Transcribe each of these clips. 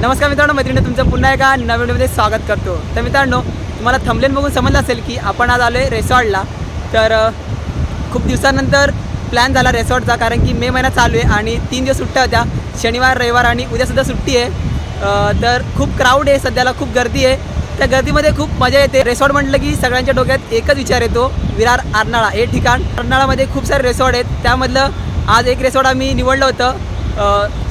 नमस्कार मित्रांनो, मैत्रिणी तुमचं पुन्हा एका नवीन व्हिडिओमध्ये स्वागत करतो। तर मित्रांनो, तुम्हाला थंबनेल बघून समजलं असेल की आपण आज आलोय रिसॉर्टला। तर खूप दिवसानंतर प्लॅन झाला रिसॉर्टचा, कारण की मे महिना चालू आहे आणि 3 दिवस सुट्ट्या होत्या, शनिवार रविवार आणि उद्यासुद्धा सुट्टी आहे। तर खूप क्राऊड आहे, सध्याला खूप गर्दी आहे। त्या गर्दीमध्ये खूप मजा येते। रिसॉर्ट म्हटलं की सगळ्यांच्या डोक्यात एकच विचार येतो, विरार आर्नाळा हे ठिकाण। आर्नाळामध्ये खूप सारे रिसॉर्ट आहेत, त्यामधलं आज एक रिसॉर्ट आम्ही निवडलं होतं,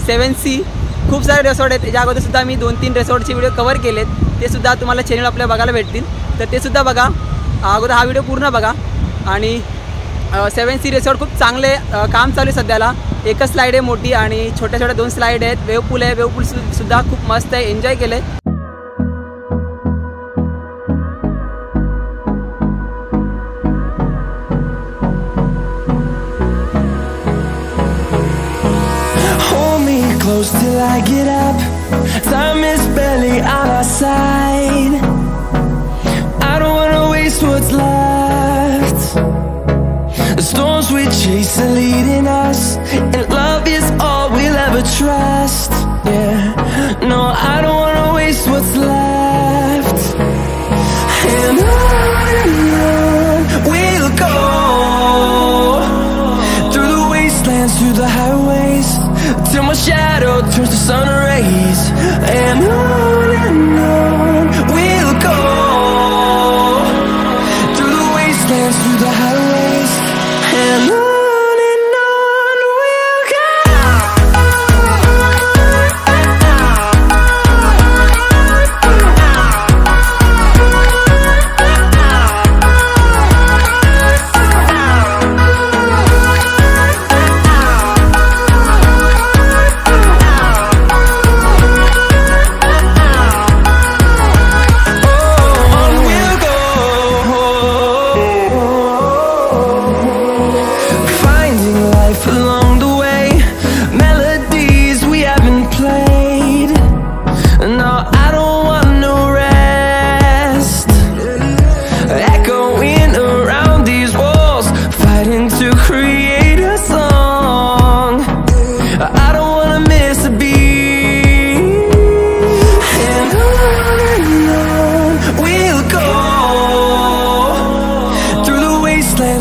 7C। खूप सारे रिसॉर्ट आहेत, त्याच्या अगोदरसुद्धा आम्ही 2-3 रिसॉर्टचे व्हिडिओ कवर केलेत, ते सुद्धा तुम्हाला चॅनल आपल्या बघायला भेटतील, तर ते सुद्धा बघा। अगोदर हा व्हिडिओ पूर्ण बघा। आणि 7C रिसॉर्ट खूप चांगले काम चालू आहे सध्याला। एकच स्लाईड आहे मोठी आणि छोट्या छोट्या 2 स्लाईड आहेत, वेव पूल आहे, वेव पूल सुद्धा खूप मस्त आहे, एन्जॉय केलं आहे। Close till I get up. Time is barely on our side. I don't wanna waste what's left. The storms we chase are leading us, and love is all we'll ever trust. Yeah, no, I don't wanna waste what's left. And on we'll go, through the wastelands, through the highways, till my shadow turns to sun rays. And on we'll go, through the wastelands, through the highways, and on we'll go.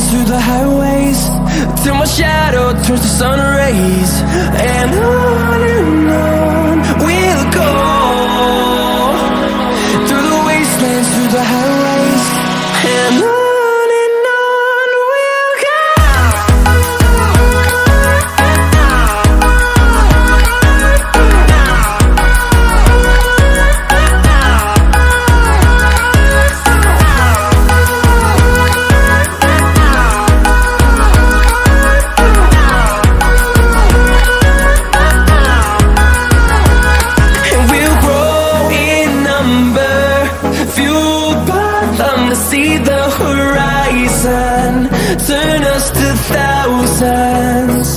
Through the highways, till my shadow turns to sun rays. And on we'll go, through the wastelands, through the highways, and on we'll go. Turn us to thousands,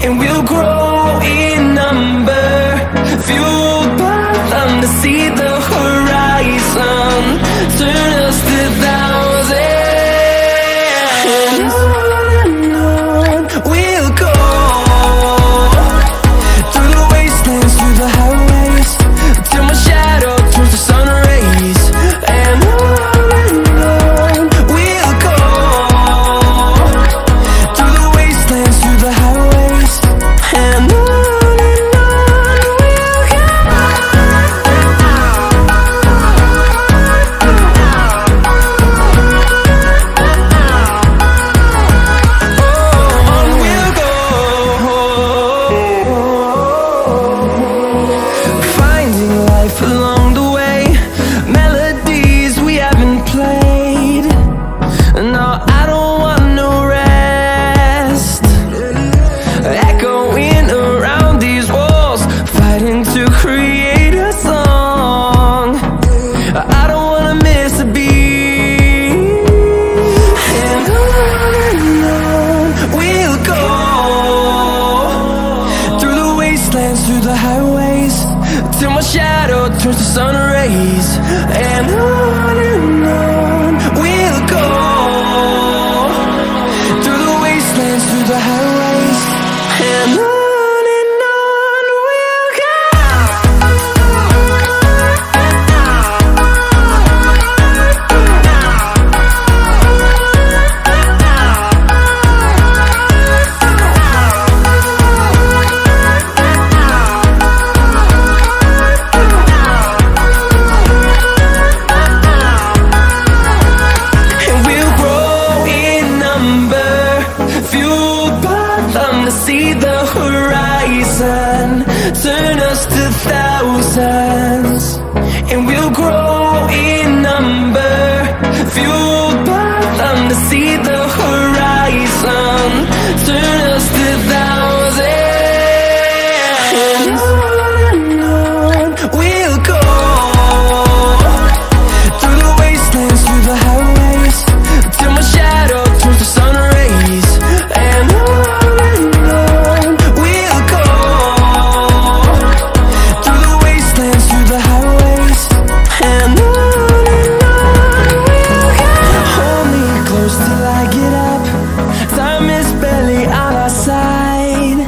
and we'll grow in number, fueled by them to see the horizon. Turn us to thousands, and on we'll go, through the wastelands, through the highways, till my shadow turns to sun rays. And on we'll go, through the wastelands, through the highways, and through the highways till my shadow turns to sun rays. And on we'll go through the wastelands, through the highways. And on we'll go. Turn us to thousands, and we'll grow in number, fueled by them to see the horizon. Turn us to thousands, and on we'll go through the wastelands, through the highways, till my shadow turns to sun rays. And on we'll go through the wastelands, through the highways. And on we'll go. Hold me close till I get up. Time is barely on our side.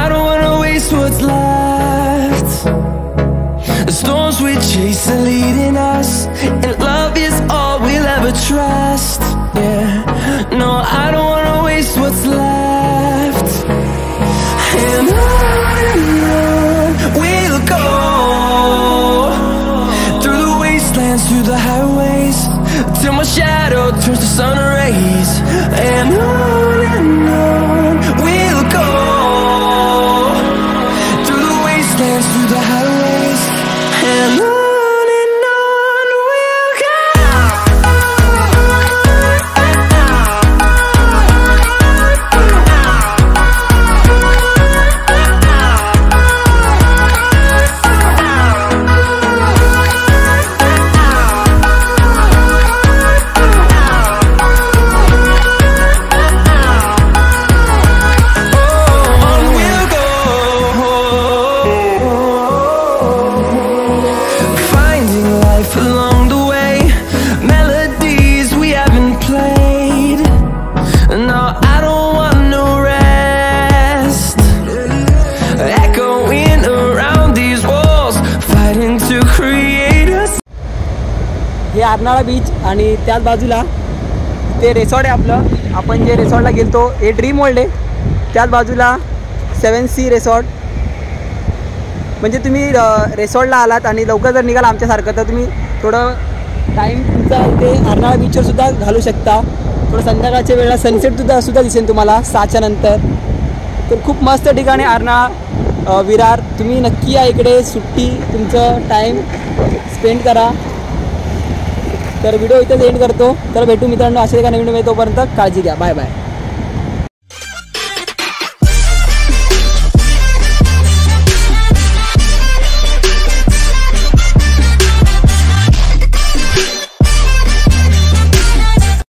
I don't wanna waste what's left. The storms we chase are leading us, and love is all we'll ever trust. Yeah, no, I don't wanna waste what's left. And on we'll go through the wastelands, through the highways, till my shadow turns to sun rays. And on we'll go through the wastelands, through the highways. And on we'll go. Finding life along the way, melodies we haven't played. No, I don't want no rest. Echoing around these walls, fighting to create us. हे अर्नाळा बीच आणि त्याच बाजूला ते resort आहे आपलं. आपण जे रिसॉर्टला गेलतो हे dream world आहे. त्याच बाजूला 7 सी रिसॉर्ट. म्हणजे तुम्ही रिसॉर्टला आलात आणि लवकर जर निघाला आमच्यासारखं तर तुम्ही थोडं टाईम तुमचा इथे अर्नाळा बीचवर सुद्धा घालू शकता. थोडं संध्याकाळच्या वेळेला सनसेटसुद्धा दिसेल तुम्हाला 6च्या नंतर. तर खूप मस्त ठिकाण आहे अर्नाळा विरार. तुम्ही नक्की या इकडे, सुट्टी तुमचं टाईम स्पेंड करा. तर व्हिडिओ इथेच एंड करतो. तर भेटू मित्रांनो अशा एका नवीन व्हिडिओ. तोपर्यंत काळजी घ्या. Bye bye.